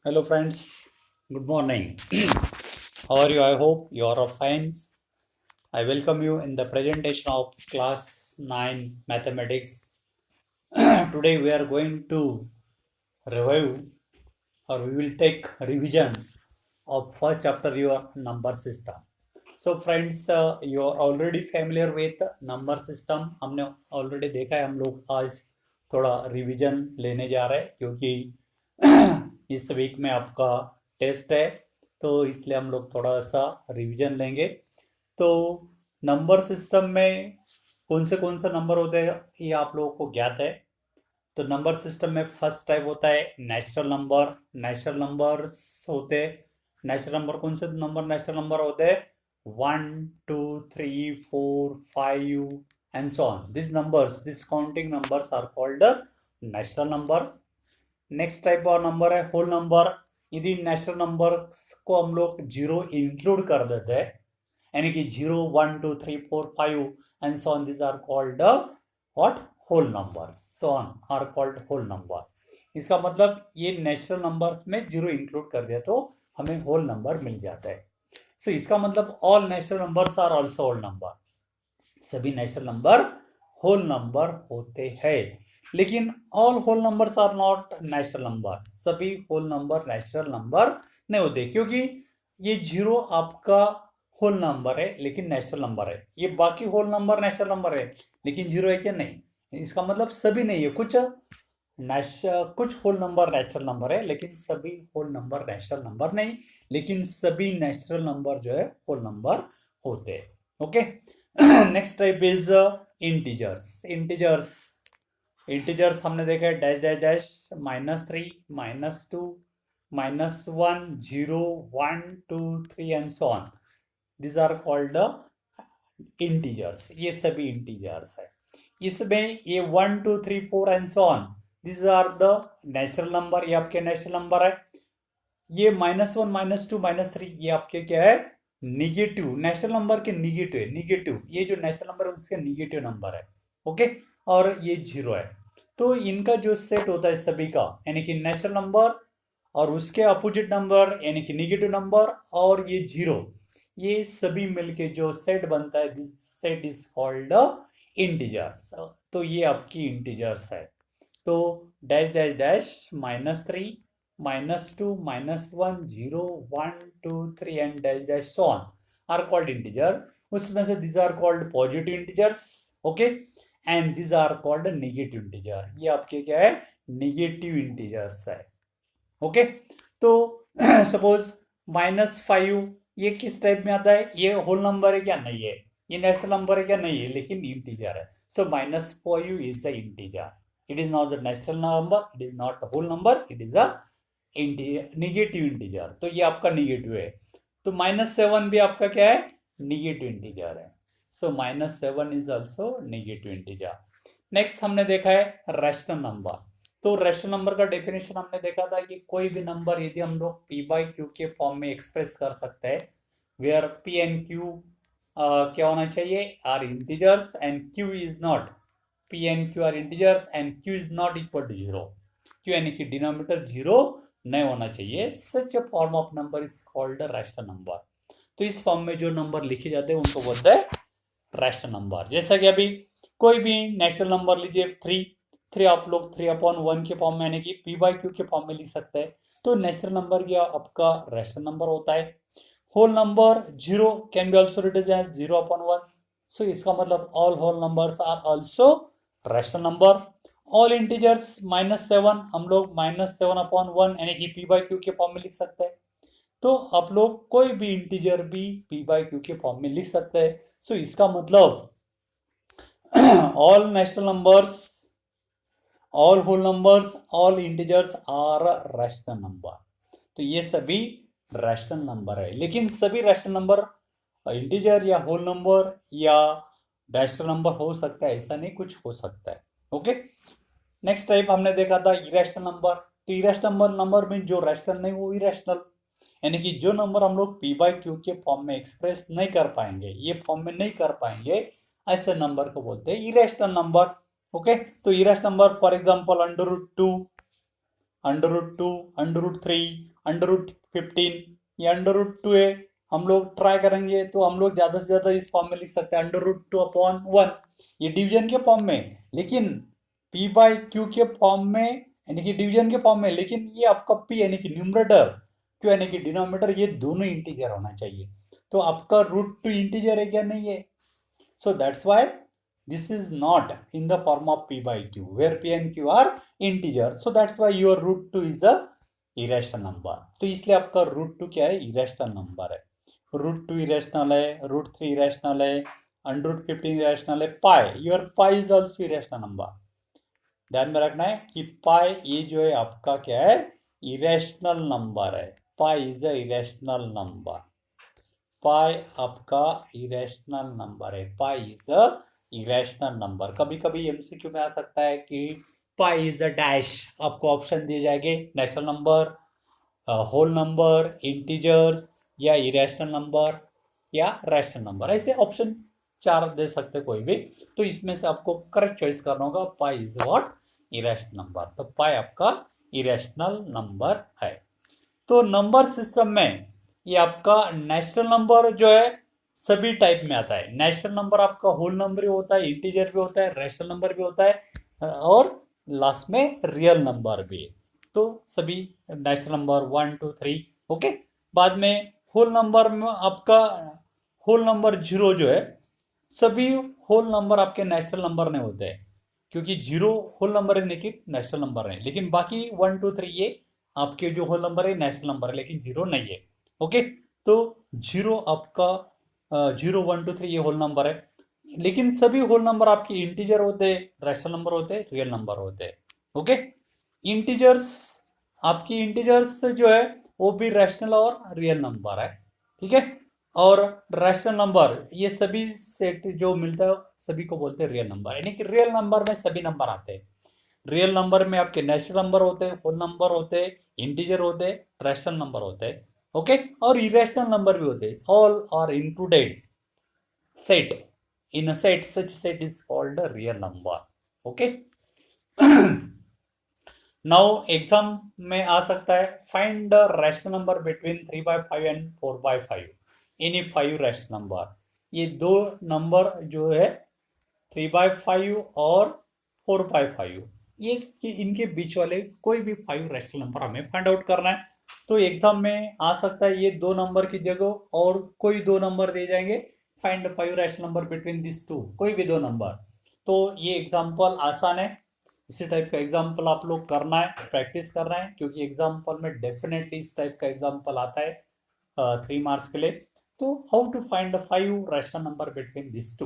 Hello, friends. Good morning. How are you? I hope you are fine. I welcome you in the presentation of class 9 mathematics. Today we are going to review or we will take revision of first chapter your number system. So friends, you are already familiar with number system. हमने already देखा है. हम लोग आज थोड़ा revision लेने जा रहे हैं क्योंकि इस वीक में आपका टेस्ट है, तो इसलिए हम लोग थोड़ा सा रिवीजन लेंगे. तो नंबर सिस्टम में कौन से नंबर होते हैं ये आप लोगों को ज्ञात है. तो नंबर सिस्टम में फर्स्ट टाइप होता है नेचुरल नंबर. नेचुरल नंबर्स होते हैं. नेचुरल नंबर कौन से नंबर नेचुरल नंबर होते हैं? 1 2 3 4 5 and so on. These numbers, these counting numbers are called natural number. Next type और नंबर है होल नंबर. यदि नेचुरल नंबर को हम लोग जीरो इंक्लूड कर देते हैं, यानी कि 0 1 2 3 4 5 and so on, this are called what? Whole number. So on are called whole number. इसका मतलब ये नेचुरल नंबर्स में जीरो इंक्लूड कर दिया तो हमें होल नंबर मिल जाता है. सो इसका मतलब all natural numbers are also whole number. सभी नेचुरल नंबर होल नंबर होते हैं. लेकिन all whole numbers are not natural number. सभी होल नंबर नेचुरल नंबर नहीं होते, क्योंकि ये जीरो आपका होल नंबर है लेकिन नेचुरल नंबर है. ये बाकी होल नंबर नेचुरल नंबर है लेकिन जीरो है क्या? नहीं. इसका मतलब सभी नहीं है. कुछ होल नंबर नेचुरल नंबर है लेकिन सभी होल नंबर नेचुरल नंबर नहीं. लेकिन सभी नेचुरल नंबर जो है होल नंबर होते हैं. Okay. Next type is integers. Integers हमने देखा है dash dash dash, -3 -2 -1 0 1 2 3 and so on. This are called integers. ये सभी इंटीजर्स है. इसमें ये 1 2 3 4 and so on, this are the natural number. ये आपके नेचुरल नंबर है. ये -1 -2 -3 ये आपके क्या है? निगेटिव. नेचुरल नंबर के निगेटिव है. निगेटिव ये जो नेचुरल नंबर है उसके निगेटिव नंबर है. ओके. और ये जीरो है. तो इनका जो सेट होता है सभी का, यानी कि नेचुरल नंबर और उसके अपोजिट नंबर यानी कि निगेटिव नंबर और ये जीरो, ये सभी मिलके जो सेट बनता है, this set is called integers. तो ये आपकी इंटीजर्स है. तो dash dash dash -3 -2 -1 0 1 2 3 and dash dash so on are called integer. उसमें से this are called positive integers. Okay. And this are called negative integer. ये आपके क्या है? नेगेटिव इंटीजर्स है. ओके. तो सपोज -5 ये किस टाइप में आता है? ये होल नंबर है क्या? नहीं है. ये नेचुरल नंबर है क्या? नहीं है, लेकिन इंटीजर है. So -5 is a integer. It is not the natural number, it is not whole number, it is a negative integer. तो ये आपका नेगेटिव है. तो -7 भी आपका क्या है? नेगेटिव इंटीजर है. सो -7 is also negative integer. Next हमने देखा है रैशनल नंबर. तो रैशनल नंबर का डेफिनेशन हमने देखा था कि कोई भी नंबर यदि हम लोग p/q के फॉर्म में एक्सप्रेस कर सकते हैं, वेयर p एंड q क्या होना चाहिए? Are integers and q is not. p and q are integers and q is not equal to zero. q यानी कि डिनोमिनेटर जीरो नहीं होना चाहिए. Such a form of number is called rational number. तो इस फॉर्म में जो number लिखे जाते हैं उनको बोलते हैं रैशनल नंबर. जैसा कि अभी कोई भी नेचुरल नंबर लीजिए 3 आप लोग 3/1 के फॉर्म में यानी कि p/q के फॉर्म में लिख सकते हैं. तो नेचुरल नंबर या आपका रैशनल नंबर होता है. Whole number 0 can be also written as 0/1. So इसका मतलब all whole numbers are also rational number. All integers -7 हम लोग -7/1 यानी कि p/q के फॉर्म में लिख सकते हैं. तो आप लोग कोई भी इंटीजर भी p/q के फॉर्म में लिख सकते हैं. सो इसका मतलब all natural numbers, all whole numbers, all integers are rational number. तो ये सभी रैशनल नंबर है. लेकिन सभी रैशनल नंबर इंटीजर या होल नंबर या रैशनल नंबर हो सकता है ऐसा नहीं, कुछ हो सकता है. ओके. नेक्स्ट टाइप हमने देखा था इरेशनल नंबर. तो इरेशनल नंबर में जो रैशनल नहीं वो इरेशनल, यानी कि जो नंबर हम लोग p/q के फॉर्म में एक्सप्रेस नहीं कर पाएंगे, ये फॉर्म में नहीं कर पाएंगे, ऐसे नंबर को बोलते हैं इरेशनल नंबर. ओके. तो इरेशनल नंबर फॉर एग्जांपल √2, √3, √15, ये √2 है। हम लोग ट्राई करेंगे तो हम लोग ज़्यादा से ज़्यादा इस फॉर्म में लिख सकते हैं √2/1, ये डिवीजन के फॉर्म में, लेकिन p/q के फॉर्म में यानी कि डिवीजन के फॉर्म में, लेकिन ये आपका p यानी कि न्यूमरेटर, q यानी कि डिनोमिनेटर, ये दोनों इंटीजर होना चाहिए। तो आपका √2 इंटीजर है क्या? नहीं है। So that's why this is not in the form of p/q, where p and q are integer. So that's why your √2 is a irrational number. तो इसलिए आपका √2 क्या है? irrational number है। √2 irrational है, √3 irrational है, √15 irrational है, पाई, your pi is also irrational number। ध्यान में रखना है कि पाई ये जो है आपका क्या है? irrational number है। पाई is a irrational number। पाई आपका इरेशनल नंबर है। Pi is a irrational number. कभी कभी एमसीक्यू में आ सकता है कि पाई इज अ डैश, आपको ऑप्शन दिए जाएंगे natural number, whole number, integers, या इरेशनल नंबर, या रैशनल नंबर, ऐसे ऑप्शन 4 दे सकते कोई भी। तो इसमें से आपको करेक्ट चॉइस करना होगा। Pi is what? Irrational number. तो पाई आपका इरेशनल नंबर है। तो नंबर सिस्टम में ये आपका नेचुरल नंबर जो है सभी टाइप में आता है। नेचुरल नंबर आपका होल नंबर भी होता है, इंटीजर भी होता है, रैशनल नंबर भी होता है, और लास्ट में रियल नंबर भी। तो सभी नेचुरल नंबर 1 2 3, ओके। बाद में होल नंबर में आपका होल नंबर 0 जो है, सभी होल नंबर आपके नेचुरल नंबर नहीं होते हैं, क्योंकि 0 होल नंबर है लेकिन नेचुरल नंबर है। लेकिन बाकी 1 2 3 ये आपके जो होल नंबर है नेचुरल नंबर है, लेकिन 0 नहीं है, ओके। तो 0 आपका 0 1 2 3 ये होल नंबर है, लेकिन सभी होल नंबर आपके इंटीजर होते हैं, रैशनल नंबर होते हैं, रियल नंबर होते हैं, ओके। इंटीजर्स, आपकी इंटीजर्स जो है वो भी रैशनल और रियल नंबर है, ठीक है। और रैशनल नंबर ये सभी सेट जो मिलता है सभी को बोलते हैं रियल नंबर, यानी कि रियल नंबर में सभी नंबर आते हैं। रियल नंबर में आपके नेचुरल नंबर होते हैं, होल नंबर होते हैं, इंटीजर होते हैं, रैशनल नंबर होते हैं, ओके। और इरेशनल नंबर भी होते हैं। All are included set in a set, such set is called a real number, okay. Now exam में आ सकता है find the rational number between 3/5 and 4/5, any 5 rational number. ये दो नंबर जो है 3/5 और 4/5, ये इनके बीच वाले कोई भी 5 रैशनल नंबर हमें फाइंड आउट करना है। तो एग्जाम में आ सकता है ये दो नंबर की जगह और कोई दो नंबर दे जाएंगे, find 5 rational number between this two, कोई भी दो नंबर। तो ये एग्जाम्पल आसान है, इसी टाइप का एग्जाम्पल आप लोग करना है, प्रैक्टिस करना है, क्योंकि एग्जाम्पल में डेफिनेटली इस टाइप का एग्जाम्पल आता है 3 मार्क्स के लिए। तो how to find 5 rational number between this two.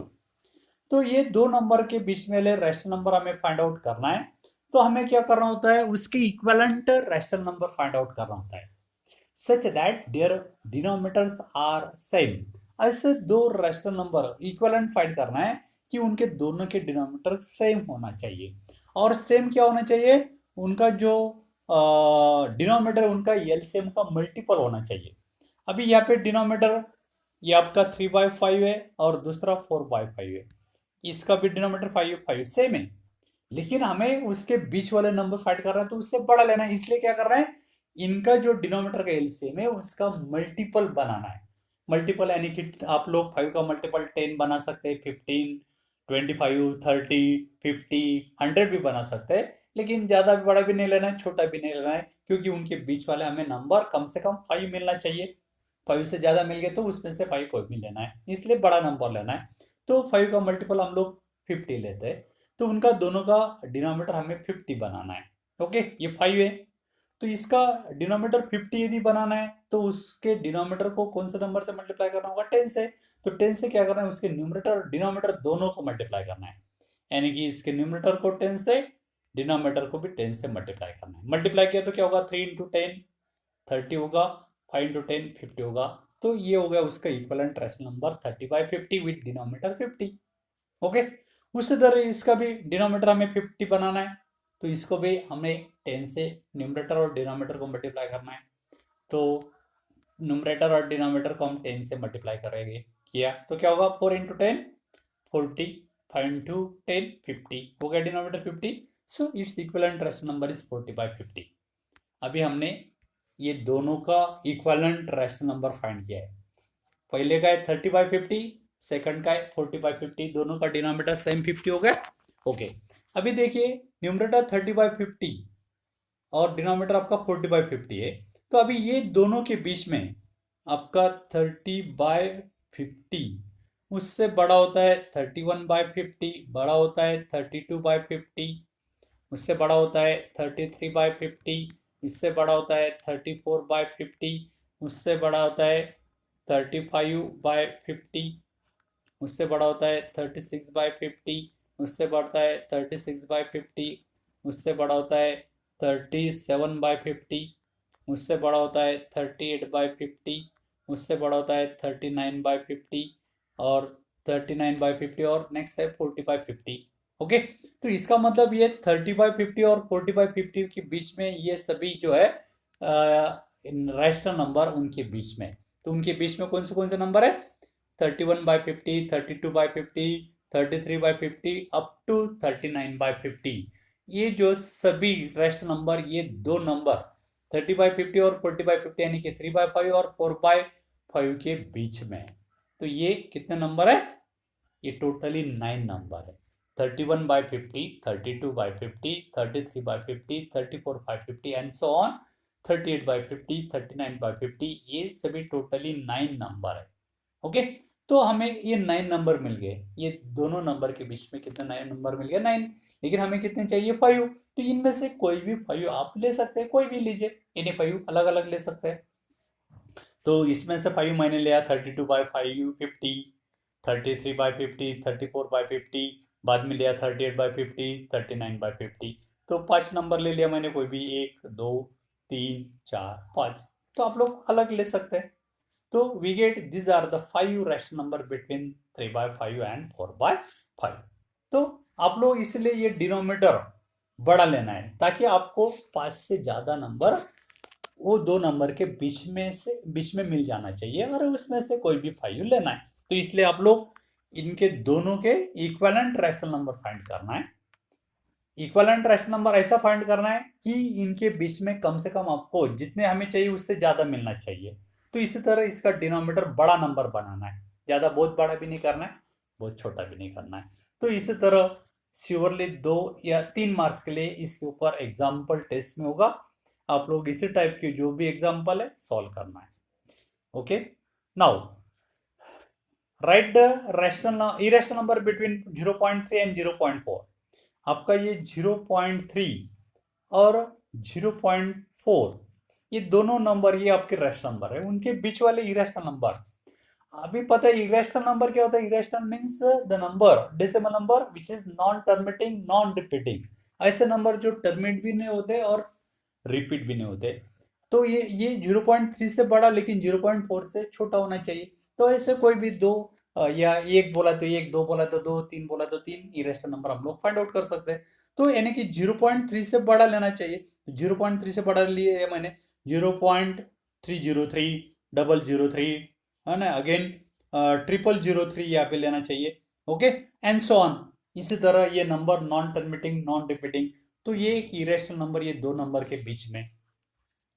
तो ये दो नंबर के बीच में रैशनल नंबर हमें फाइंड आउट करना है। तो हमें क्या करना होता है? उसके equivalent rational number find out करना होता है, such that their denominators are same. ऐसे दो रैशनल नंबर इक्विवेलेंट फाइंड करना है कि उनके दोनों के डिनोमिनेटर सेम होना चाहिए। और सेम क्या होना चाहिए? उनका जो डिनोमिनेटर उनका एलसीएम का मल्टीपल होना चाहिए। अभी यहाँ पे डिनोमिनेटर ये आपका 3/5 है और दूसरा 4/5 है, इसका भी डिनोमिनेटर 5 5 सेम है, लेकिन हमें उसके बीच वाले नंबर फाइंड करना है तो उससे बड़ा लेना है। इसलिए क्या कर रहे हैं? इनका जो डिनोमिनेटर का एलसीएम है उसका मल्टीपल बनाना है। मल्टीपल यानी कि आप लोग 5 का मल्टीपल 10 बना सकते हैं, 15, 25, 30, 50, 100 भी बना सकते हैं, लेकिन ज्यादा भी बड़ा भी नहीं लेना है, छोटा भी नहीं लेना है, क्योंकि उनके बीच वाले हमें नंबर कम से कम 5 मिलना चाहिए। 5 से ज्यादा मिल गए तो उसमें से 5 कोई भी लेना है, इसलिए बड़ा नंबर लेना है। तो 5 का मल्टीपल हम लोग 50 लेते हैं, तो उनका दोनों का डिनोमिनेटर हमें 50 बनाना है, ओके। ये 5 है, तो इसका डिनोमिनेटर 50 यदि बनाना है तो उसके डिनोमिनेटर को कौन से नंबर से मल्टीप्लाई करना होगा? 10 से। तो 10 से क्या करना है? उसके न्यूमरेटर और डिनोमिनेटर दोनों को मल्टीप्लाई करना है, यानी कि इसके न्यूमरेटर को 10 से, डिनोमिनेटर को भी 10 से मल्टीप्लाई करना है। मल्टीप्लाई किया तो क्या होगा? 3 इंटू 10 30 होगा, 5 इंटू 10 50 होगा। तो ये हो गया उसका equivalent rational number 30/50 with denominator 50, okay. उसी तरह इसका भी डिनोमिनेटर हमें 50 बनाना है, तो इसको भी हमें 10 से न्यूमरेटर और डिनोमिनेटर को मल्टीप्लाई करना है। तो न्यूमरेटर और डिनोमिनेटर को हम 10 से मल्टीप्लाई करेंगे, किया तो क्या होगा? 4 इंटू 10 40, 5 इंटू 10 50 हो गया denominator 50। So it's equivalent rational number is 40/50। अभी हमने ये दोनों का इक्विवेलेंट रैशनल नंबर फाइंड किया है। पहले का है 30/50, सेकंड का है 40/50, दोनों का डिनोमिनेटर सेम 50 हो गया। ओके, अभी देखिए न्यूमरेटर 30/50 और डिनोमिनेटर आपका 40/50 है, तो अभी ये दोनों के बीच में आपका 30/50 उससे बड़ा होता है 31/50, बड़ा होता है 32/50, उससे बड़ा होता है 33/50, इससे बड़ा होता है 34/50, उससे बड़ा होता है 35/50, उससे बड़ा होता है 36/50, उससे बढ़ता है 36/50, उससे बड़ा होता है 37/50, उससे बड़ा होता है 38/50, उससे बड़ा होता है 39/50 और 39/50 और नेक्स्ट है 40/50। ओके, तो इसका मतलब ये 30/50 और 40/50 के बीच में ये सभी जो है रैशनल नंबर उनके बीच में, तो उनके बीच में कौन से नंबर है 31/50, 32/50, 33/50 अप टू 39/50। ये जो सभी रैशनल नंबर, ये दो नंबर 30/50 और 40/50 यानी कि 3/5 और 4/5 के बीच में, तो ये कितने नंबर है, ये टोटली 9 नंबर है। 31/50, 32/50, 33/50, 34/50 एंड सो ऑन, 38/50, 39/50, ये सभी टोटली 9 नंबर है। ओके, तो हमें ये 9 नंबर मिल गए, ये दोनों नंबर के बीच में कितने 9 नंबर मिल गए 9, लेकिन हमें कितने चाहिए 5, तो इनमें से कोई भी 5 आप ले सकते हैं, कोई भी लीजिए, इन्हें 5 अलग अलग ले सकते हैं। तो इसमें से 5 मैंने लिया 32/5 50, 33/50, 34/50, बाद में लिया 38/50, 39/50, तो 5 नंबर ले लिया मैंने, कोई भी 1 2 3 4 5, तो आप लोग अलग ले सकते हैं। तो we get these are the 5 rational number between 3/5 and 4/5। तो आप लोग इसलिए ये डिनोमिनेटर बड़ा लेना है ताकि आपको 5 से ज्यादा नंबर वो दो नंबर के बीच में मिल जाना चाहिए और उसमें से कोई भी 5 लेना है। तो इसलिए आप लोग इनके दोनों के इक्विवेलेंट रैशनल नंबर फाइंड करना है। इक्विवेलेंट रैशनल नंबर ऐसा फाइंड करना है कि इनके बीच में कम से कम आपको जितने हमें चाहिए उससे ज्यादा मिलना चाहिए। तो इसी तरह इसका डिनोमिनेटर बड़ा नंबर बनाना है, ज्यादा बहुत बड़ा भी नहीं करना है, बहुत छोटा भी नहीं करना है। तो इसी तरह श्योरली 2 या 3 मार्क्स के लिए इसके ऊपर एग्जाम्पल टेस्ट में होगा, आप लोग इसी टाइप के जो भी एग्जाम्पल है सॉल्व करना है। Okay, now right the rational irrational number between 0.3 and 0.4। आपका ये 0.3 और 0.4 ये दोनों नंबर, ये आपके रैशनल नंबर है, उनके बीच वाले इरेशनल नंबर। अभी पता है इरेशनल नंबर क्या होता है, irrational means the number decimal number which is non terminating non repeating, ऐसे नंबर जो टर्मिनेट भी नहीं होते और रिपीट भी नहीं होते। तो ये 0.3 से बड़ा लेकिन 0.4 से छोटा होना चाहिए। तो ऐसे कोई भी दो या एक बोला तो एक, दो बोला तो दो, तीन बोला तो तीन इरेशनल नंबर हम लोग फाइंड आउट कर सकते हैं। तो यानी कि 0.3 से बड़ा लेना चाहिए, 0.3 से बड़ा लिए मैंने 0.303, 003, है ना, अगेन 0003 यहाँ पे लेना चाहिए। ओके, एंड सो ऑन, इसी तरह ये number non terminating non repeating, तो ये एक इरेशनल नंबर, ये दो नंबर के बीच में।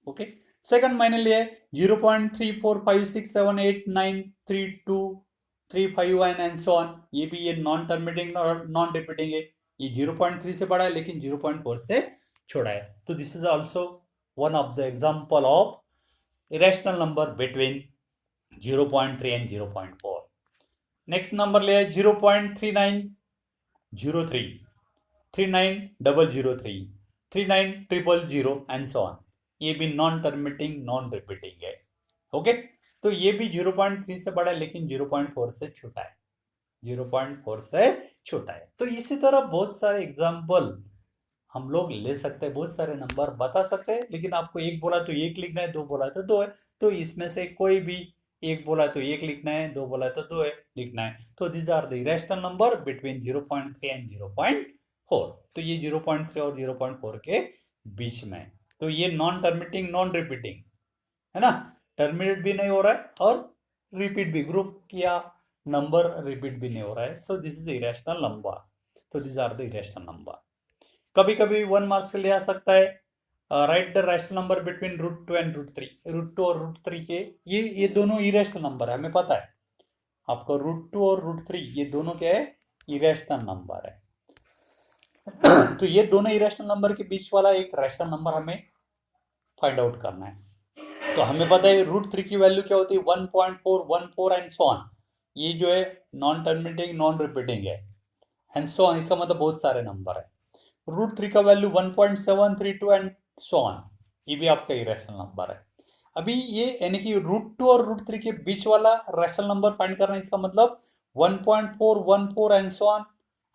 ओके, सेकंड मैंने लिया है 0.345678932351 एंड सो ऑन, ये भी ये नॉन टर्मिनेटिंग और नॉन रिपीटिंग है, ये 0.3 से बड़ा है लेकिन 0.4 से छोटा है। तो this is also one of the example of irrational number between 0.3 and 0.4। Next number लिया है 0.3903, 39003, 39000 एंड सो ऑन, ये भी नॉन टर्मिनेटिंग नॉन रिपीटिंग है। ओके, तो ये भी 0.3 से बड़ा है लेकिन 0.4 से छोटा है, 0.4 से छोटा है। तो इसी तरह बहुत सारे एग्जाम्पल हम लोग ले सकते हैं, बहुत सारे नंबर बता सकते हैं, लेकिन आपको एक बोला तो एक लिखना है, दो बोला तो दो है, तो इसमें से कोई भी, एक बोला तो एक लिखना है, दो बोला तो दो है लिखना है। तो this are the irrational number between 0.3 and 0.4। तो ये 0.3 और 0.4 के बीच में, तो ये नॉन टर्मिनेटिंग नॉन रिपीटिंग है ना, टर्मिनेट भी नहीं हो रहा है और रिपीट भी, ग्रुप या नंबर रिपीट भी नहीं हो रहा है। So this is irrational number. तो this are the irrational number. कभी कभी 1 मार्क्स के लिए आ सकता है right the rational number between √2 and √3। √2 और √3 के ये दोनों इरेशनल नंबर है, हमें पता है आपको। √2 और √3 ये दोनों क्या है, इरेशनल नंबर है। तो ये दोनों इरेशनल नंबर के बीच वाला एक रैशनल नंबर हमें फाइंड आउट करना है। तो हमें पता है √3 की वैल्यू क्या होती है, 1.4, 1.4 एंड सो ऑन। ये जो है नॉन टर्मिनेटिंग नॉन रिपीटिंग है, एंड सो ऑन, इसका मतलब बहुत सारे नंबर है। √3 का वैल्यू 1.732 एंड सो ऑन, ये भी आपका इरेशनल नंबर है। अभी ये यानी कि √2 और √3 के बीच वाला रैशनल नंबर फाइंड करना है, इसका मतलब 1.414 and so on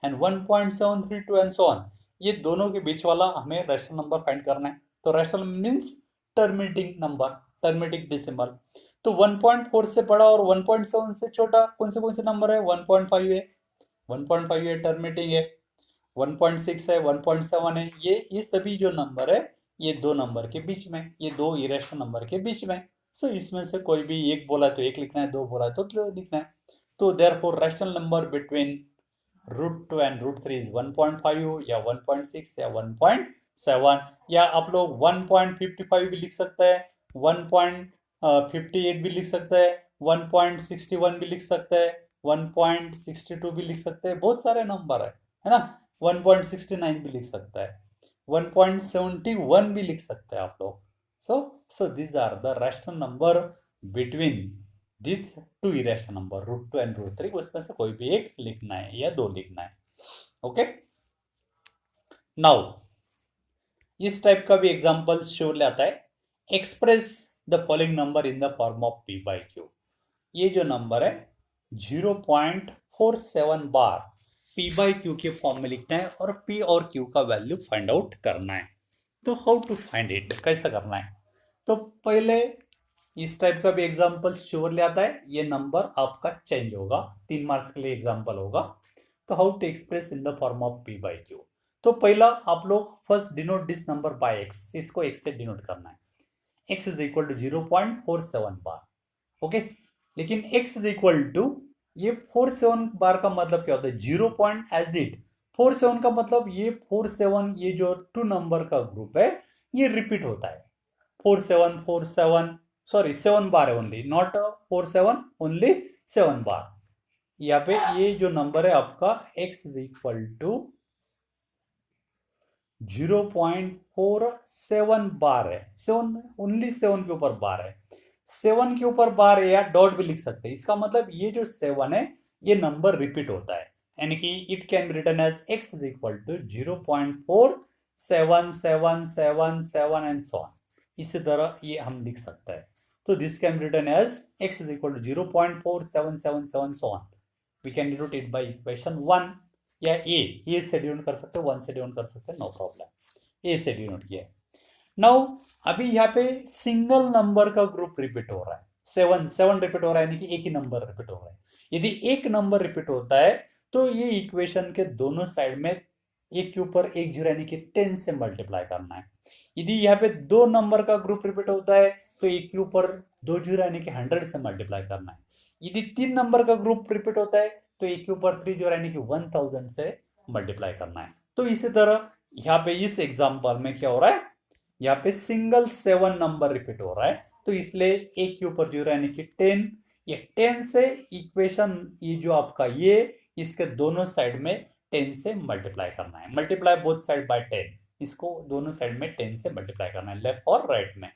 and 1.732 and so on, ये दोनों के बीच वाला हमें रैशनल नंबर फाइंड करना है। तो rational means terminating number, terminating decimal. तो 1.4 से बड़ा और 1.7 से छोटा कौन से नंबर है, 1.5 है, 1.5 है टर्मिनेटिंग है, 1.6 है, 1.7 है, ये सभी जो नंबर है ये दो नंबर के बीच में, ये दो इरेशनल नंबर के बीच में। सो इसमें से कोई भी एक बोला तो एक लिखना है, दो बोला तो दो लिखना है। तो therefore rational number between √2 and √3 is 1.5 या 1.6 या 1.7, या आप लोग 1.55 भी लिख सकते हैं, 1.58 भी लिख सकते हैं, 1.61 भी लिख सकते हैं, 1.62 भी लिख सकते हैं, बहुत सारे नंबर है ना। 1.69 भी लिख सकता है, 1.71 भी लिख सकते हैं आप लोग। So this are the rational number between this two irrational number √2 and √3, उसमें से कोई भी एक लिखना है या दो लिखना है। ओके, नाउ इस टाइप का भी एग्जांपल श्योरली आता है। Express the following number in the form of p/q। ये जो नंबर है 0.47 बार p/q के फॉर्म में लिखना है और p और q का वैल्यू फाइंड आउट करना है। तो हाउ टू फाइंड इट, कैसा करना है? तो पहले इस टाइप का भी एग्जांपल श्योरली आता है, ये नंबर आपका चेंज होगा, 3 मार्क्स के लिए एग्जांपल होगा। तो how to express in the form of p/q। तो पहला आप लोग first denote this number by x, इसको x से डिनोट करना है। x is equal to 0.47 bar. Okay, लेकिन x इज इक्वल टू, ये 47 बार का मतलब क्या होता है, 0 पॉइंट एज इट 47 का मतलब ये 47, ये जो 2 नंबर का ग्रुप है ये रिपीट होता है। 4747, सॉरी 7 बार है ओनली, नॉट 47, ओनली 7 बार। यहाँ पे ये जो नंबर है आपका x इज इक्वल टू 0.47 बार है, 7 ओनली 7 के ऊपर बार है, 7 के ऊपर बार है, या डॉट भी लिख सकते हैं। इसका मतलब ये जो 7 है ये नंबर रिपीट होता है, यानी कि it can be written as x is equal to 0.477777 and so on. इसी तरह ये हम लिख सकते हैं। तो this can be written as x is equal to 0.4777 so on. We can denote it by equation 1, या ए से डिनोट कर सकते हैं, 1 से डिनोट कर सकते हैं, नो प्रॉब्लम, ए से डिनोट किया है। नाउ अभी यहाँ पे सिंगल नंबर का ग्रुप रिपीट हो रहा है, 7 रिपीट हो रहा है, यानी कि एक ही नंबर रिपीट हो रहा है। यदि एक नंबर रिपीट होता है तो ये इक्वेशन के दोनों साइड में एक के ऊपर एक जीरो यानी कि 10 से मल्टीप्लाई करना है। यदि यहाँ पे 2 नंबर का ग्रुप रिपीट होता है तो एक के ऊपर 2 जीरो यानी कि 100 से मल्टीप्लाई करना है। यदि 3 नंबर का ग्रुप रिपीट होता है तो एक के ऊपर 3 जीरो यानी कि 1000 से मल्टीप्लाई करना है। तो इसी तरह यहाँ पे इस एग्जाम्पल में क्या हो रहा है, यहाँ पे सिंगल 7 नंबर रिपीट हो रहा है, तो इसलिए एक के ऊपर जीरो यानी कि 10, ये 10 से इक्वेशन, ये जो आपका ये इसके दोनों साइड में 10 से मल्टीप्लाई करना है, मल्टीप्लाई बोथ साइड बाय 10, इसको दोनों साइड में 10 से मल्टीप्लाई करना है, लेफ्ट और राइट में।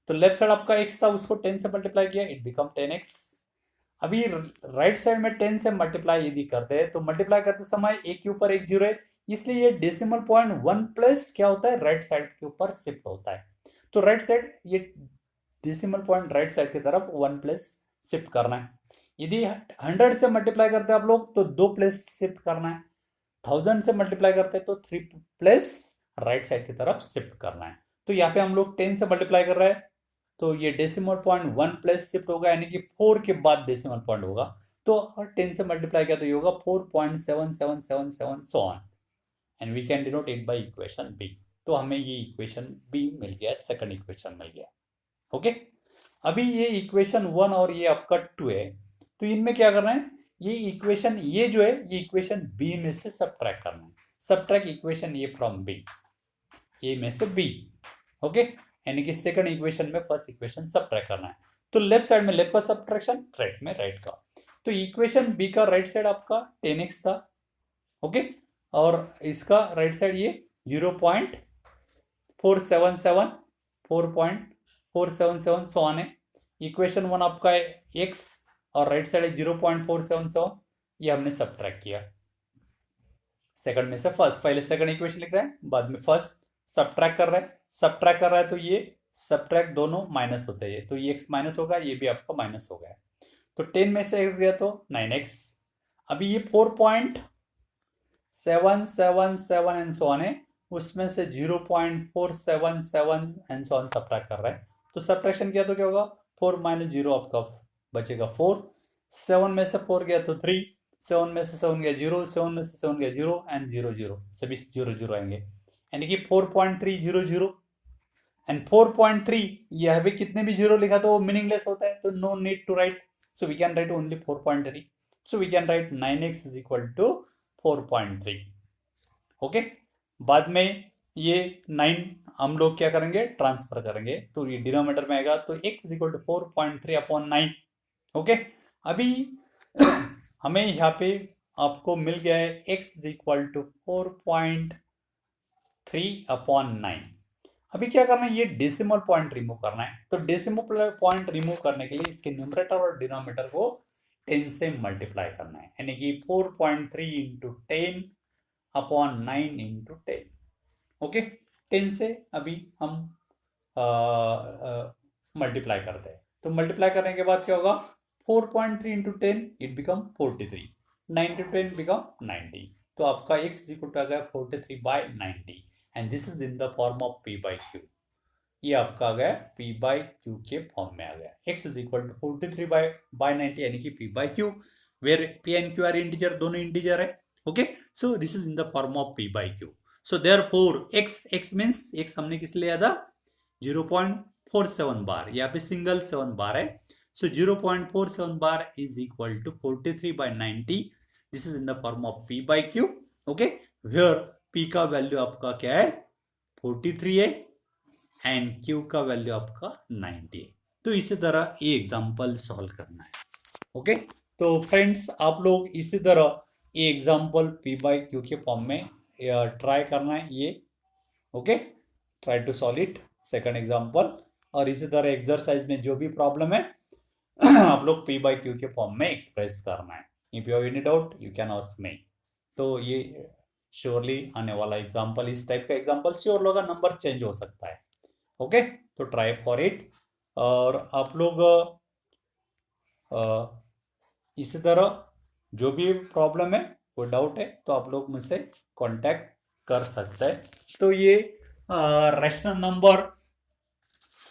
तो लेफ्ट साइड आपका x था, उसको 10 से मल्टीप्लाई किया, इट बिकम 10x। अभी राइट साइड में 10 से मल्टीप्लाई यदि करते हैं तो मल्टीप्लाई करते समय एक के ऊपर एक जीरो है, इसलिए ये डेसिमल पॉइंट 1 प्लस क्या होता है, राइट साइड के ऊपर शिफ्ट होता है। तो राइट साइड, ये डेसिमल पॉइंट राइट साइड की तरफ 1 प्लस शिफ्ट करना है। यदि 100 से मल्टीप्लाई करते हैं आप लोग तो 2 प्लस शिफ्ट करना है, 1000 से मल्टीप्लाई करते हैं तो 3 प्लस राइट साइड की तरफ शिफ्ट करना है। तो यहाँ पे हम लोग 10 से मल्टीप्लाई कर रहे हैं तो ये डेसिमल पॉइंट 1 प्लस शिफ्ट होगा, यानी कि 4 के बाद डेसिमल पॉइंट होगा। तो 10 से मल्टीप्लाई किया तो ये होगा 4.7777 so on, and we can denote it by equation B. तो हमें ये इक्वेशन बी मिल गया, सेकंड इक्वेशन मिल गया। ओके, अभी ये इक्वेशन 1 और ये आपका 2 है, तो इनमें क्या करना है, ये इक्वेशन ये जो है ये इक्वेशन बी में से सबट्रैक्ट करना है। Subtract equation A from B, A में से बी। ओके, यानी कि सेकंड इक्वेशन में फर्स्ट इक्वेशन सब्ट्रैक्ट करना है। तो लेफ्ट साइड में लेफ्ट का सब्ट्रैक्शन, राइट में राइट का। तो इक्वेशन बी का राइट साइड आपका 10x था, ओके, और इसका राइट साइड ये 0.477 4.477 सो आने। इक्वेशन वन आपका है x और राइट साइड है 0.477, ये हमने सब्ट्रैक्ट किया सेकंड में से फर्स्ट। पहले सेकंड इक्वेशन लिख रहे हैं, बाद में फर्स्ट सब्ट्रैक्ट कर रहे हैं। सब्ट्रैक्ट कर रहा है तो ये सब्ट्रैक्ट दोनों माइनस होते हैं, तो ये x माइनस होगा, ये भी आपका माइनस हो गया। तो 10 में से x गया तो 9x। अभी ये 4.777 एंड सो ऑन है, उसमें से 0.477 एंड सो ऑन सब्ट्रैक्ट कर रहा है। तो सब्ट्रैक्शन किया तो क्या होगा, 4 माइनस 0 आपका बचेगा 4। 7 में से 4 गया तो 3, 7 में से 7 गया 0, 7 में से 7 गया 0 एंड 0 0, सभी 0 0 आएंगे, यानी कि 4.300 एंड 4.3। यह भी कितने भी जीरो लिखा तो वो मीनिंगलेस होता है, तो no need to write, so we can write only 4.3। So we can write 9x is equal to 4.3। Okay, बाद में ये 9 हम लोग क्या करेंगे, ट्रांसफर करेंगे, तो ये डिनोमिनेटर में आएगा, तो x is equal to 4.3 upon 9। Okay, अभी हमें यहाँ पे आपको मिल गया है x is equal to 4.3 upon 9। अभी क्या करना है, ये डेसिमल पॉइंट रिमूव करना है। तो डेसिमल पॉइंट रिमूव करने के लिए इसके न्यूमरेटर और डिनोमिनेटर को 10 से मल्टीप्लाई करना है, यानी कि 4.3 इंटू 10 अपॉन 9 इंटू 10। ओके, 10 से अभी हम मल्टीप्लाई करते हैं, तो मल्टीप्लाई करने के बाद क्या होगा, 4.3 into 10 it become 43, 9 to 10 become 90। तो आपका x इक्वल टू आ गया 43 by 90 and this is in the form of p by Q. ये आपका आ गया p बाई क्यू के फॉर्म में आ गया, x is equal to 43 by 90 यानी कि p by Q, where p and q are integer, दोनों इंटीजर है। Okay, so this is in the form of p by Q. So therefore x means x हमने किस लिया था, 0.47 बार, यहाँ पे सिंगल 7 बार है, so 0.47 bar is equal to 43 by 90। This is in the form of p by Q. Okay, where p का value आपका क्या है, 43 है एंड q का वैल्यू आपका 90 है। तो इसी तरह ये एग्जांपल सॉल्व करना है। ओके, तो फ्रेंड्स आप लोग इसी तरह ये एग्जांपल p बाई क्यू के फॉर्म में ट्राई करना है ये। Okay, try to solve it second example, और इसी तरह एक्सरसाइज में जो भी प्रॉब्लम है आप लोग p बाई क्यू के फॉर्म में एक्सप्रेस करना है। If you have any doubt you can ask me. तो ये श्योरली आने वाला एग्जांपल, इस टाइप का एग्जांपल श्योर होगा, नंबर चेंज हो सकता है। ओके, तो ट्राई फॉर इट। और आप लोग इसी तरह जो भी प्रॉब्लम है, कोई डाउट है तो आप लोग मुझसे कांटेक्ट कर सकते हैं। तो ये रैशनल नंबर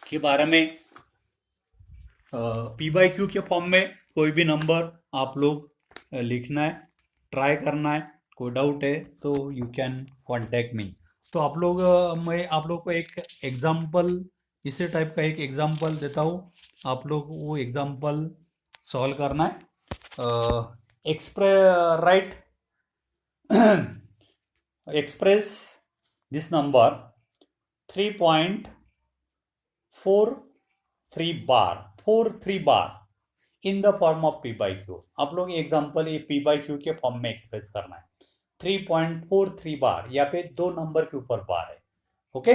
के बारे में p बाई क्यू के फॉर्म में कोई भी नंबर आप लोग लिखना है, ट्राई करना है, कोई डाउट है तो यू कैन कांटेक्ट मी। तो आप लोग मैं आप लोग को एक एग्जांपल, इसी टाइप का एक एग्जांपल देता हूँ, आप लोग वो एग्जांपल सॉल्व करना है। Right express this number 3.43 bar in the form of p by Q. आप लोग एग्जांपल ये p बाई क्यू के फॉर्म में एक्सप्रेस करना है। 3.43 बार, यहाँ पे दो नंबर के ऊपर बार है। ओके,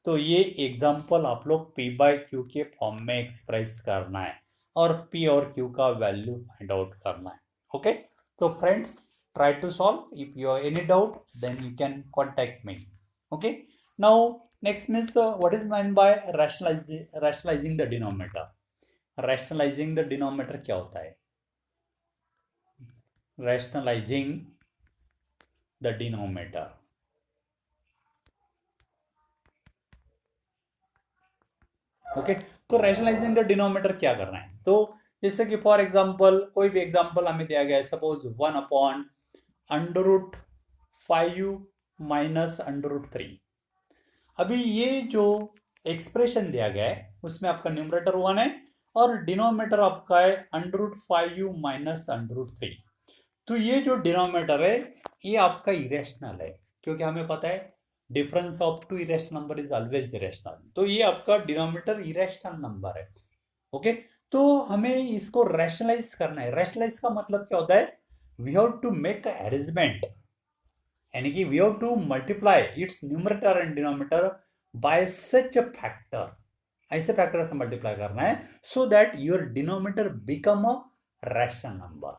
तो ये एग्जांपल आप लोग p बाई क्यू के फॉर्म में एक्सप्रेस करना है और p और q का वैल्यू फाइंड आउट करना है। ओके, तो friends try to solve. If you have any doubt then you can contact me. Okay, now next means what is meant by rationalizing the denominator. Rationalizing the denominator क्या होता है, rationalizing the denominator. Okay, तो rationalising the denominator क्या करना है, तो जैसे कि फॉर एग्जांपल कोई भी एग्जांपल हमें दिया गया है, सपोज 1 अपॉन √5 माइनस √3। अभी ये जो एक्सप्रेशन दिया गया है उसमें आपका न्यूमरेटर 1 है और डिनोमिनेटर आपका है √5 माइनस √3। तो ये जो डिनोमिनेटर है ये आपका इरेशनल है, क्योंकि हमें पता है difference of two irrational number is always irrational. तो ये आपका डिनोमिनेटर इरेशनल नंबर है। ओके, तो हमें इसको रैशनलाइज करना है। रैशनलाइज का मतलब क्या होता है? We have to make arrangement, यानी कि we have to multiply its numerator and denominator by such a factor. ऐसे फैक्टर से मल्टीप्लाई करना है so that your denominator become a rational number.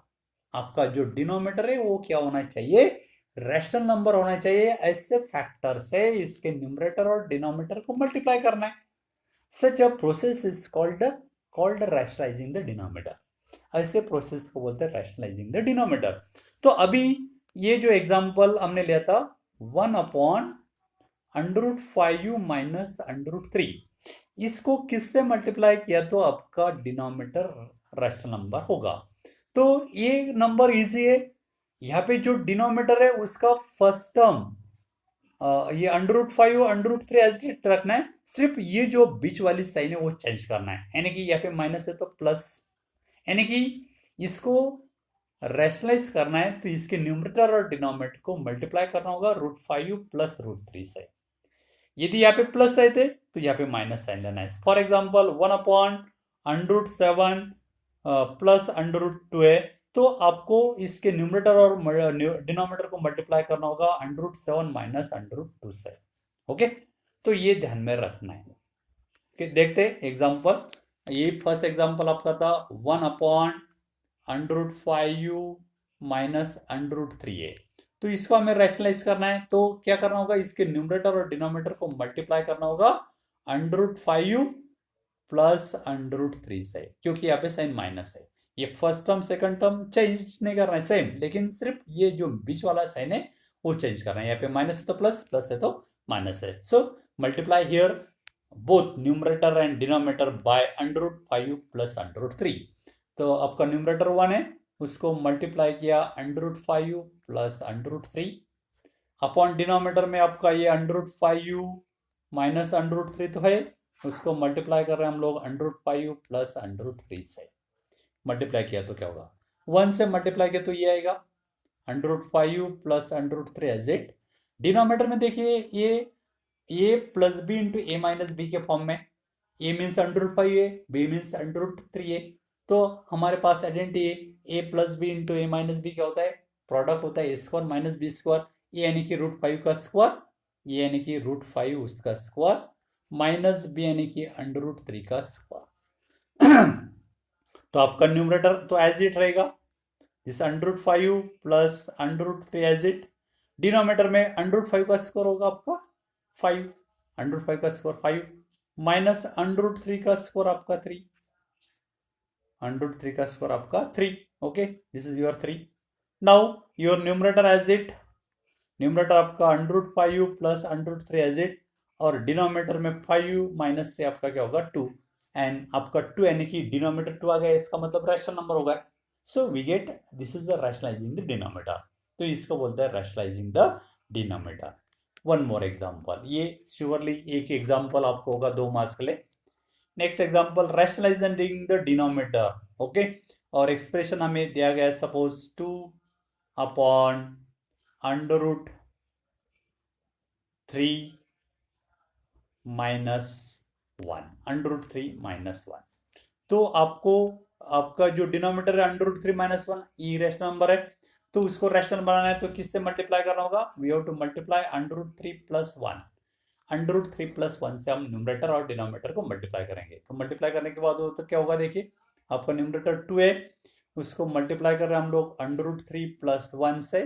आपका जो डिनोमिनेटर है वो क्या होना चाहिए? रैशनल नंबर होना चाहिए। ऐसे फैक्टर से इसके न्यूमरेटर और डिनोमिनेटर को मल्टीप्लाई करना है। Such a process is called rationalising the denominator. ऐसे प्रोसेस को बोलते हैं रैशनलाइजिंग द डिनोमिनेटर। तो अभी ये जो एग्जांपल हमने लिया था 1/√5u माइनस √3, इसको किससे मल्टीप्लाई किया तो आपका डिनोमिनेटर रैशनल नंबर होगा। तो ये नंबर इजी है। यहाँ पे जो डिनोमिनेटर है उसका फर्स्ट टर्म ये √5 √3 एज इट रखना है। सिर्फ ये जो बीच वाली साइन है वो चेंज करना है, यानी कि यहाँ पे माइनस है तो प्लस, यानी कि इसको रैशनलाइज करना है तो इसके न्यूमरेटर और डिनोमिनेटर को मल्टीप्लाई करना होगा √5 प्लस √3 से। यदि यहाँ पे प्लस साइन थे तो यहाँ पे माइनस साइन लेना है। फॉर एग्जाम्पल 1/√7 प्लस √2 है, तो आपको इसके न्यूमरेटर और डिनोमिनेटर को मल्टीप्लाई करना होगा √7 माइनस √2 से। ओके, तो ये ध्यान में रखना है। ओके, देखते हैं एग्जाम्पल। ये फर्स्ट एग्जाम्पल आपका था 1/√5u माइनस √3 है। तो इसको हमें रैशनलाइज करना है, तो क्या करना होगा? इसके न्यूमरेटर और डिनोमिनेटर को मल्टीप्लाई करना होगा √5u प्लस √3 से, क्योंकि यहाँ पे साइन माइनस है। ये first term second term change नहीं करना है सेम, लेकिन सिर्फ ये जो बीच वाला साइन है वो चेंज करना है। यहाँ पे माइनस है तो प्लस, प्लस है तो माइनस है। So multiply here both numerator and denominator bye √5 plus √3। तो आपका न्यूमरेटर 1 है, उसको मल्टीप्लाई किया √5 प्लस √3 अपॉन डिनोमिनेटर में आपका ये √5 माइनस √3 तो है, उसको मल्टीप्लाई कर रहे हैं हम लोग √5 प्लस √3 से। मल्टीप्लाई किया तो क्या होगा? 1 से मल्टीप्लाई किया तो ये आएगा √5 प्लस √3 एज इट। डिनोमिनेटर में देखिए ये plus b into a minus B के फॉर्म में। ए मीन्स √5 है, बी मीन्स √3 है। तो हमारे पास आइडेंटिटी है ए plus b into a minus B क्या होता है? प्रोडक्ट होता है ए स्क्वायर माइनस बी स्क्वायर। ए यानी कि √5 का स्क्वायर, ये यानी कि √5 उसका स्क्वायर, माइनस बी यानी कि √3 का स्क्वायर। तो आपका न्यूमरेटर तो एज इट रहेगा, this √5 plus √3 as it. Denominator में √5 का स्क्वायर होगा आपका 5, √5 का स्क्वायर 5 माइनस √3 का स्क्वायर आपका 3, √3 का स्क्वायर आपका 3। Okay, this is your 3। Now your numerator as it, numerator आपका √5 प्लस √3 एज इट, और डिनोमिनेटर में 5 माइनस 3 आपका क्या होगा 2, एंड आपका 2 यानी कि डिनोमिनेटर 2 आ गया, इसका मतलब रैशनल नंबर होगा। So we get this is the rationalizing the denominator. तो इसको बोलते हैं rationalizing the denominator. One more example, ये श्योरली एक एग्जांपल आपको होगा 2 मार्क्स के लिए। Next example, rationalizing the denominator. Okay, और एक्सप्रेशन हमें दिया गया है सपोज 2 अपॉन √3 माइनस 1, √3 माइनस 1। तो आपको आपका जो डिनोमिनेटर है √3 माइनस 1 ये रैशनल नंबर है, तो उसको रैशनल बनाना है तो किससे मल्टीप्लाई करना होगा? We have to multiply √3 plus 1। √3 plus 1 से हम न्यूमरेटर और डिनोमिनेटर को मल्टीप्लाई करेंगे। तो मल्टीप्लाई करने के बाद तो क्या होगा? देखिए आपका न्यूमरेटर 2 है, उसको मल्टीप्लाई कर रहे हैं हम लोग √3 प्लस 1 से,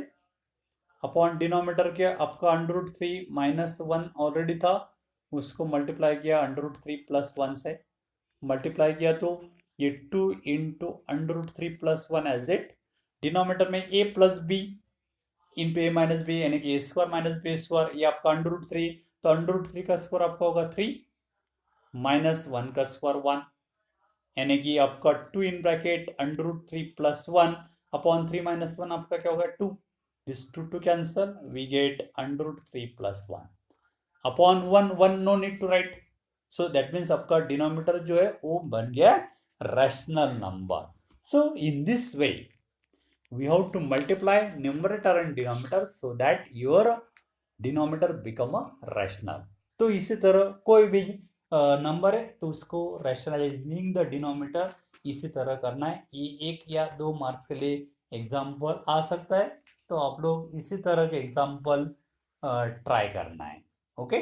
अपॉन डिनोमिनेटर के आपका √3 माइनस 1 ऑलरेडी था, उसको मल्टीप्लाई किया √3 प्लस 1 से। मल्टीप्लाई किया तो ये 2 into √3 plus 1 as it. Denominator में a plus b into a minus b यानी कि a square minus b square, ये आपका √3, तो √3 का स्क्वायर आपका होगा 3 माइनस 1 का स्क्वायर 1, यानी कि आपका 2 in bracket √3 plus 1 upon 3 minus 1 आपका क्या होगा 2। This 2 cancel, we get √3 plus 1 upon 1 no need to write. So that means आपका डिनोमिनेटर जो है वो बन गया rational number. So in this way we have to multiply numerator and denominator so that your denominator become a rational. तो इसी तरह कोई भी नंबर है तो उसको रैशनलाइजिंग द डिनोमिनेटर इसी तरह करना है। ये 1 या 2 मार्क्स के लिए एग्जाम्पल आ सकता है, तो आप लोग इसी तरह के एग्जाम्पल ट्राई करना है। Okay,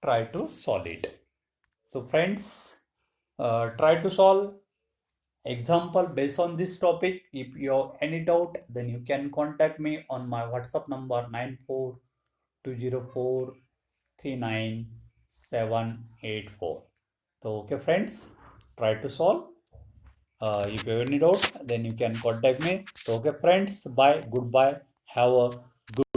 try to solve it. तो friends, try to solve example based on this topic. If you have any doubt, then you can contact me on my WhatsApp number 9420439784. So okay friends, try to solve. If you have any doubt, then you can contact me. So okay friends, bye, goodbye, have a good